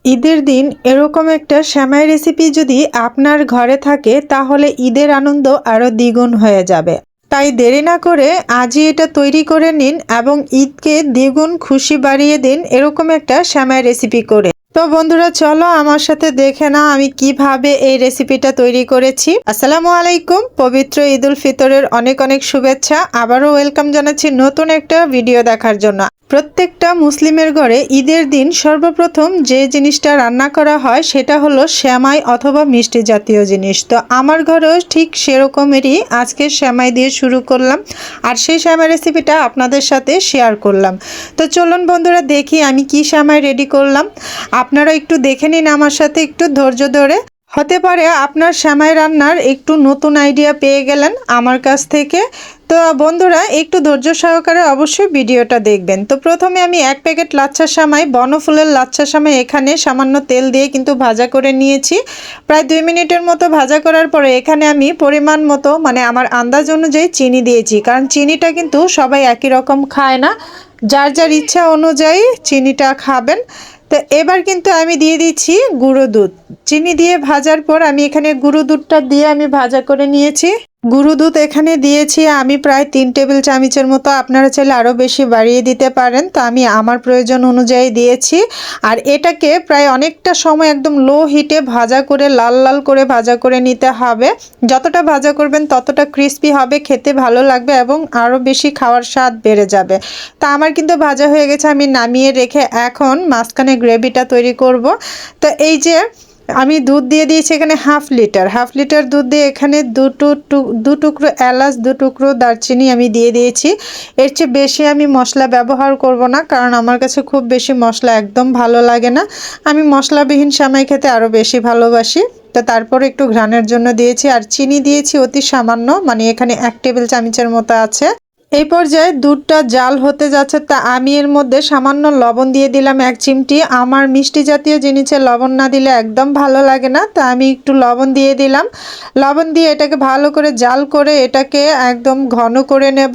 ঈদের দিন এরকম একটা সেমাই রেসিপি যদি আপনার ঘরে থাকে তাহলে ঈদের আনন্দ আরও দ্বিগুণ হয়ে যাবে। তাই দেরি না করে আজই এটা তৈরি করে নিন এবং ঈদকে দ্বিগুণ খুশি বাড়িয়ে দিন এরকম একটা সেমাই রেসিপি করে। তো বন্ধুরা, চলো আমার সাথে দেখে নাও আমি কিভাবে এই রেসিপিটা তৈরি করেছি। আসসালামু আলাইকুম, পবিত্র ঈদ উল ফিতরের অনেক অনেক শুভেচ্ছা। আবারও ওয়েলকাম জানাচ্ছি নতুন একটা ভিডিও দেখার জন্য। প্রত্যেকটা মুসলিমের ঘরে ঈদের দিন সর্বপ্রথম যে জিনিসটা রান্না করা হয় সেটা হলো সেমাই অথবা মিষ্টি জাতীয় জিনিস। তো আমার ঘরেও ঠিক সেরকমেরই আজকে সেমাই দিয়ে শুরু করলাম আর সেই সেমাই রেসিপিটা আপনাদের সাথে শেয়ার করলাম। তো চলুন বন্ধুরা, দেখি আমি কি সেমাই রেডি করলাম। আপনারা একটু দেখে নিন আমার সাথে, একটু ধৈর্য ধরে। হতে পারে আপনার সেমাই রান্নার একটু নতুন আইডিয়া পেয়ে গেলেন আমার কাছ থেকে। তো বন্ধুরা, একটু ধৈর্য সহকারে অবশ্যই ভিডিওটা দেখবেন। তো প্রথমে আমি 1 প্যাকেট লাচ্ছা সেমাই, বনফুলের লাচ্ছা সেমাই এখানে সামান্য তেল দিয়ে কিন্তু ভাজা করে নিয়েছি। প্রায় 2 মিনিটের মতো ভাজা করার পরে এখানে আমি পরিমাণ মতো মানে আমার আন্দাজ অনুযায়ী চিনি দিয়েছি, কারণ চিনিটা কিন্তু সবাই একই রকম খায় না, যার যার ইচ্ছা অনুযায়ী চিনিটা খাবেন। তো এবার কিন্তু আমি দিয়ে দিচ্ছি গুঁড়ো দুধ। চিনি দিয়ে ভাজার পর আমি এখানে গুঁড়ো দুধটা দিয়ে আমি ভাজা করে নিয়েছি। গুঁড়ো দুধ এখানে দিয়েছি আমি প্রায় 3 টেবিল চামচের মতো, আপনারা চাইলে আরও বেশি বাড়িয়ে দিতে পারেন। তো আমি আমার প্রয়োজন অনুযায়ী দিয়েছি। আর এটাকে প্রায় অনেকটা সময় একদম লো হিটে ভাজা করে লাল লাল করে ভাজা করে নিতে হবে। যতটা ভাজা করবেন ততটা ক্রিস্পি হবে, খেতে ভালো লাগবে এবং আরও বেশি খাওয়ার স্বাদ বেড়ে যাবে। তা আমার কিন্তু ভাজা হয়ে গেছে, আমি নামিয়ে রেখে এখন মাঝখানে গ্রেভিটা তৈরি করব। তো এই যে আমি দুধ দিয়ে দিয়েছি এখানে হাফ লিটার দুধ দিয়ে এখানে দু টুকরো এলাচ, 2 টুকরো দারচিনি আমি দিয়ে দিয়েছি। এর চেয়ে বেশি আমি মশলা ব্যবহার করব না, কারণ আমার কাছে খুব বেশি মশলা একদম ভালো লাগে না। আমি মশলাবিহীন সেমাই খেতে আরও বেশি ভালোবাসি। তো তারপরে একটু ঘ্রাণের জন্য দিয়েছি আর চিনি দিয়েছি অতি সামান্য, মানে এখানে 1 টেবিল চামচের মতো আছে। এই পর্যায়ে দুধটা জাল হতে যাচ্ছে, তা আমি এর মধ্যে সামান্য লবণ দিয়ে দিলাম 1 চিমটি। আমার মিষ্টি জাতীয় জিনিসে লবণ না দিলে একদম ভালো লাগে না, তা আমি একটু লবণ দিয়ে দিলাম। লবণ দিয়ে এটাকে ভালো করে জাল করে এটাকে একদম ঘন করে নেব।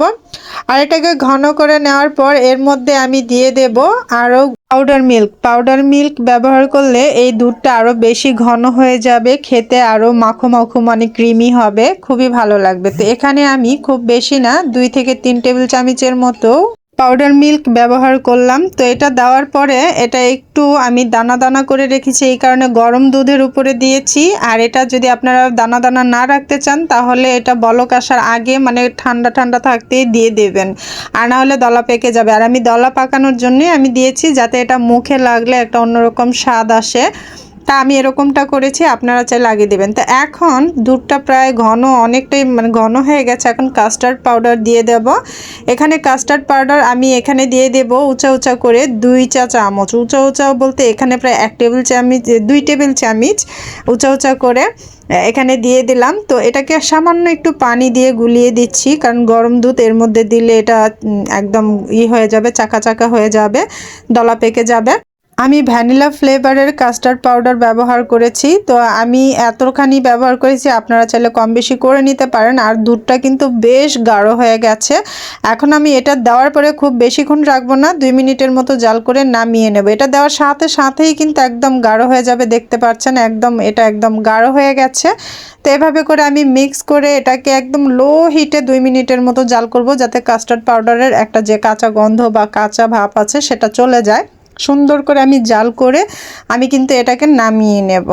আর এটাকে ঘন করে নেওয়ার পর এর মধ্যে আমি দিয়ে দেব আরও পাউডার মিল্ক ব্যবহার করলে এই দুধটা আরও বেশি ঘন হয়ে যাবে, খেতে আরও মাখো মাখো মানে ক্রিমি হবে, খুবই ভালো লাগবে। তো এখানে আমি খুব বেশি না 2 থেকে 3 টেবিল চামচের মতো পাউডার মিল্ক ব্যবহার করলাম। তো এটা দেওয়ার পরে এটা একটু আমি দানা দানা করে রেখেছি, এই কারণে গরম দুধের উপরে দিয়েছি। আর এটা যদি আপনারা দানা দানা না রাখতে চান তাহলে এটা বলক আসার আগে মানে ঠান্ডা ঠান্ডা থাকতেই দিয়ে দেবেন, আর না হলে দলা পেকে যাবে। আর আমি দলা পাকানোর জন্যই আমি দিয়েছি, যাতে এটা মুখে লাগলে একটা অন্যরকম স্বাদ আসে। তা আমি এরকমটা করেছি, আপনারা চাইলে লাগিয়ে দেবেন। তো এখন দুধটা প্রায় ঘন, অনেকটাই মানে ঘন হয়ে গেছে। এখন কাস্টার্ড পাউডার দিয়ে দেব। এখানে কাস্টার্ড পাউডার আমি এখানে দিয়ে দেব উঁচা উঁচা করে 2 চা চামচ। উঁচা উঁচা বলতে এখানে প্রায় 1 টেবিল চামচ, 2 টেবিল চামচ উঁচা উঁচা করে এখানে দিয়ে দিলাম। তো এটাকে সামান্য একটু পানি দিয়ে গুলিয়ে দিচ্ছি, কারণ গরম দুধ এর মধ্যে দিলে এটা একদম হয়ে যাবে, চাকা চাকা হয়ে যাবে, দলা পেকে যাবে। আমি ভ্যানিলা ফ্লেভারের কাস্টার্ড পাউডার ব্যবহার করেছি। তো আমি এতখানি ব্যবহার করেছি, আপনারা চাইলে কম বেশি করে নিতে পারেন। আর দুধটা কিন্তু বেশ গাঢ় হয়ে গেছে। এখন আমি এটা দেওয়ার পরে খুব বেশিক্ষণ রাখবো না, 2 মিনিটের মতো জাল করে নামিয়ে নেব। এটা দেওয়ার সাথে সাথেই কিন্তু একদম গাঢ় হয়ে যাবে, দেখতে পাচ্ছেন এটা একদম গাঢ় হয়ে গেছে। তো এভাবে করে আমি মিক্স করে এটাকে একদম লো হিটে 2 মিনিটের মতো জাল করব, যাতে কাস্টার্ড পাউডারের একটা যে কাঁচা গন্ধ বা কাঁচা ভাব আছে সেটা চলে যায়। সুন্দর করে আমি জাল করে আমি কিন্তু এটাকে নামিয়ে নেব।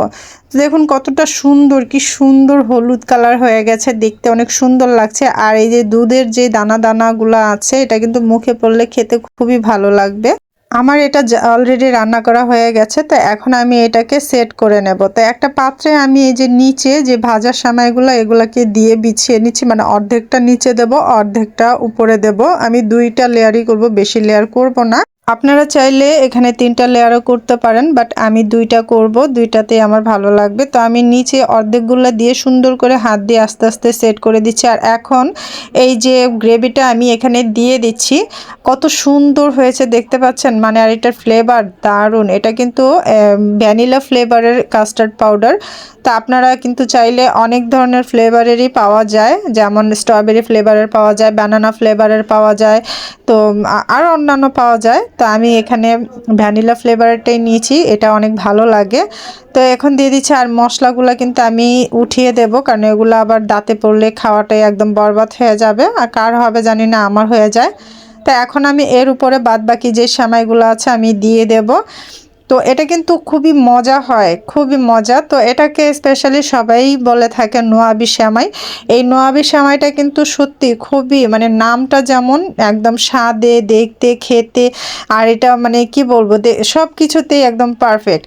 দেখুন কতটা সুন্দর, কি সুন্দর হলুদ কালার হয়ে গেছে, দেখতে অনেক সুন্দর লাগছে। আর এই যে দুধের যে দানা দানাগুলো আছে এটা কিন্তু মুখে পড়লে খেতে খুবই ভালো লাগবে। আমার এটা অলরেডি রান্না করা হয়ে গেছে। তো এখন আমি এটাকে সেট করে নেব। তো একটা পাত্রে আমি এই যে নিচে যে ভাজা সেমাইগুলো এগুলাকে দিয়ে বিছিয়ে নিচ্ছি, মানে অর্ধেকটা নিচে দেব, অর্ধেকটা উপরে দেব। আমি 2টা লেয়ারই করব, বেশি লেয়ার করব না। আপনারা চাইলে এখানে 3টা লেয়ারও করতে পারেন, বাট আমি 2টা করব, 2টাতেই আমার ভালো লাগবে। তো আমি নিচে অর্ধেকগুলো দিয়ে সুন্দর করে হাত দিয়ে আস্তে আস্তে সেট করে দিচ্ছি। আর এখন এই যে গ্রেভিটা আমি এখানে দিয়ে দিচ্ছি, কত সুন্দর হয়েছে দেখতে পাচ্ছেন, মানে আর এটার ফ্লেভার দারুণ। এটা কিন্তু ভ্যানিলা ফ্লেভারের কাস্টার্ড পাউডার। তো আপনারা কিন্তু চাইলে অনেক ধরনের ফ্লেভারেরই পাওয়া যায়, যেমন স্ট্রবেরি ফ্লেভারের পাওয়া যায়, ব্যানানা ফ্লেভারের পাওয়া যায়, তো আরও অন্যান্য পাওয়া যায়। তো আমি এখানে ভ্যানিলা ফ্লেভারটাই নিয়েছি, এটা অনেক ভালো লাগে। তো এখন দিয়ে দিচ্ছি, আর মশলাগুলো কিন্তু আমি উঠিয়ে দেব, কারণ এগুলো আবার দাঁতে পড়লে খাওয়াটাই একদম বরবাদ হয়ে যাবে, আর কার হবে জানি না, আমার হয়ে যায়। তো এখন আমি এর উপরে বাদবাকি যে সেমাইগুলো আছে আমি দিয়ে দেব। তো এটা কিন্তু খুবই মজা হয়, খুবই মজা। তো এটাকে স্পেশালি সবাই বলে থাকে নোয়াবি সেমাই। এই নোয়াবি সেমাইটা কিন্তু সত্যি খুবই, মানে নামটা যেমন একদম স্বাদে, দেখতে, খেতে, আর এটা মানে কি বলবো, সব কিছুতেই একদম পারফেক্ট।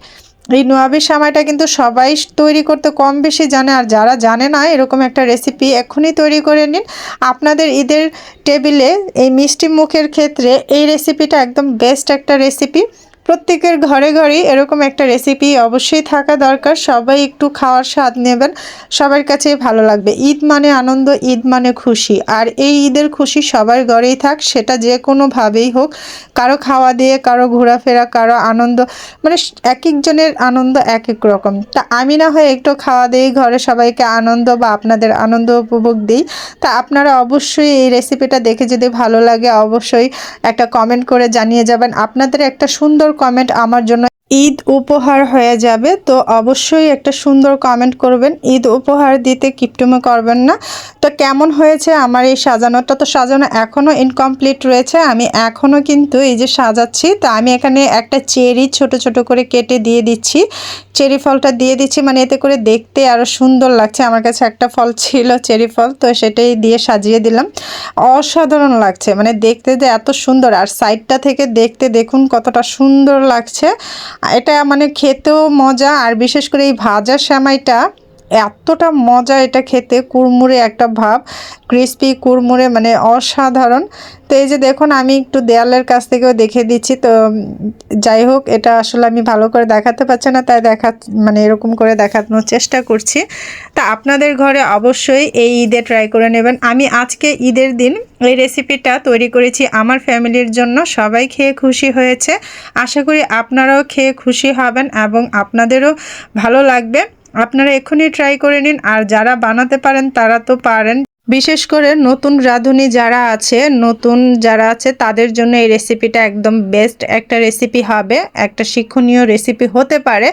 এই নোয়াবি সেমাইটা কিন্তু সবাই তৈরি করতে কম বেশি জানে, আর যারা জানে না এরকম একটা রেসিপি এখনই তৈরি করে নিন। আপনাদের ঈদের টেবিলে এই মিষ্টি মুখের ক্ষেত্রে এই রেসিপিটা একদম বেস্ট একটা রেসিপি। প্রত্যেকের ঘরে ঘরেই এরকম একটা রেসিপি অবশ্যই থাকা দরকার। সবাই একটু খাওয়ার স্বাদ নেবেন, সবার কাছেই ভালো লাগবে। ঈদ মানে আনন্দ, ঈদ মানে খুশি, আর এই ঈদের খুশি সবার ঘরেই থাক, সেটা যে কোনোভাবেই হোক। কারো খাওয়া দিয়ে, কারো ঘোরাফেরা, কারো আনন্দ, মানে এক একজনের আনন্দ এক এক রকম। তা আমি না হয় একটু খাওয়া দিই, ঘরে সবাইকে আনন্দ বা আপনাদের আনন্দ উপভোগ দিই। তা আপনারা অবশ্যই এই রেসিপিটা দেখে যদি ভালো লাগে অবশ্যই একটা কমেন্ট করে জানিয়ে যাবেন। আপনাদের একটা সুন্দর কমেন্ট আমার জন্য ঈদ উপহার হয়ে যাবে। তো অবশ্যই একটা সুন্দর কমেন্ট করবেন, ঈদ উপহার দিতে কিপটুমি করবেন না। তো কেমন হয়েছে আমার এই সাজানোটা? তো সাজানো এখনও ইনকমপ্লিট রয়েছে, আমি এখনও কিন্তু এই যে সাজাচ্ছি। তো আমি এখানে একটা চেরি ছোট ছোট করে কেটে দিয়ে দিচ্ছি, চেরি ফলটা দিয়ে দিচ্ছি, মানে এতে করে দেখতে আরও সুন্দর লাগছে। আমার কাছে একটা ফল ছিল চেরি ফল, তো সেটাই দিয়ে সাজিয়ে দিলাম। অসাধারণ লাগছে, মানে দেখতে যে এত সুন্দর, আর সাইডটা থেকে দেখতে দেখুন কতটা সুন্দর লাগছে। এটা মানে খেতেও মজা, আর বিশেষ করে এই ভাজা সেমাইটা এতটা মজা, এটা খেতে কুড়মুড়ে একটা ভাব, ক্রিস্পি কুড়মুড়ে, মানে অসাধারণ। তো এই যে দেখুন, আমি একটু দেয়ালের কাছ থেকেও দেখে দিচ্ছি। তো যাই হোক, এটা আসলে আমি ভালো করে দেখাতে পারছি না, তাই মানে এরকম করে দেখানোর চেষ্টা করছি। তা আপনাদের ঘরে অবশ্যই এই ঈদে ট্রাই করে নেবেন। আমি আজকে ঈদের দিন এই রেসিপিটা তৈরি করেছি আমার ফ্যামিলির জন্য, সবাই খেয়ে খুশি হয়েছে। আশা করি আপনারাও খেয়ে খুশি হবেন এবং আপনাদেরও ভালো লাগবে। আপনারা এক্ষুনি ট্রাই করে নিন, আর যারা বানাতে পারেন তারা তো পারেন। বিশেষ করে নতুন রাঁধুনি যারা আছে তাদের জন্য এই রেসিপিটা একদম বেস্ট একটা রেসিপি হবে, একটা শিক্ষণীয় রেসিপি হতে পারে।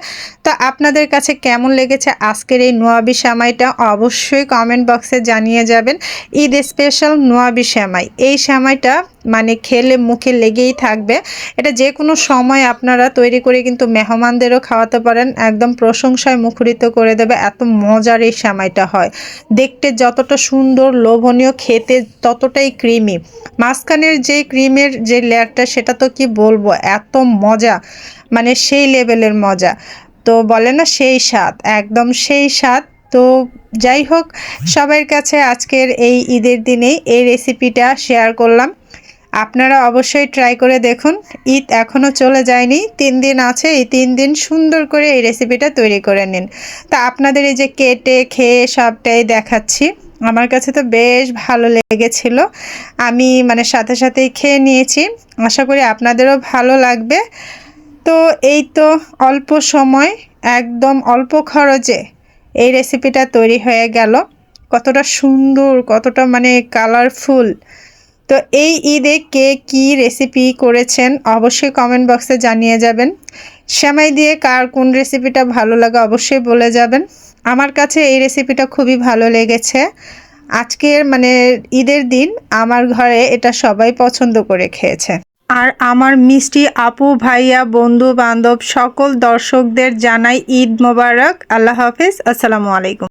তো আপনাদের কাছে কেমন লেগেছে আজকের এই নোয়াবি সেমাইটা অবশ্যই কমেন্ট বক্সে জানিয়ে যাবেন। ঈদ স্পেশাল নোয়াবি সেমাই, এই সেমাইটা মানে খেলে মুখে লেগেই থাকবে। এটা যে কোনো সময় আপনারা তৈরি করে কিন্তু মেহমানদেরও খাওয়াতে পারেন, একদম প্রশংসায় মুখরিত করে দেবে, এত মজার এই সেমাইটা হয়। দেখতে যতটা সুন্দর, লোভনীয়, খেতে ততটাই ক্রিমি। মাঝখানের যে ক্রিমের যে লেয়ারটা সেটা তো কি বলবো, এত মজা, মানে সেই লেভেলের মজা। তো বলে না সেই স্বাদ, একদম সেই স্বাদ। তো যাই হোক, সবার কাছে আজকের এই ঈদের দিনেই এই রেসিপিটা শেয়ার করলাম। আপনারা অবশ্যই ট্রাই করে দেখুন। ঈদ এখনও চলে যায়নি, 3 দিন আছে, এই 3 দিন সুন্দর করে এই রেসিপিটা তৈরি করে নিন। তা আপনাদের এই যে কেটে খেয়ে সবটাই দেখাচ্ছি, আমার কাছে তো বেশ ভালো লেগেছিল, আমি মানে সাথে সাথেই খেয়ে নিয়েছি। আশা করি আপনাদেরও ভালো লাগবে। তো এই তো অল্প সময়, একদম অল্প খরচে এই রেসিপিটা তৈরি হয়ে গেল। কতটা সুন্দর, কতটা মানে কালারফুল। তো এই ঈদে কে কী রেসিপি করেছেন অবশ্যই কমেন্ট বক্সে জানিয়ে যাবেন। সেমাই দিয়ে কার কোন রেসিপিটা ভালো লাগে অবশ্যই বলে যাবেন। আমার কাছে এই রেসিপিটা খুবই ভালো লেগেছে। আজকের মানে ঈদের দিন আমার ঘরে এটা সবাই পছন্দ করে খেয়েছে। আর আমার মিষ্টি আপু, ভাইয়া, বন্ধু বান্ধব সকল দর্শকদের জানাই ঈদ মোবারক। আল্লাহ হাফেজ, আসসালামু আলাইকুম।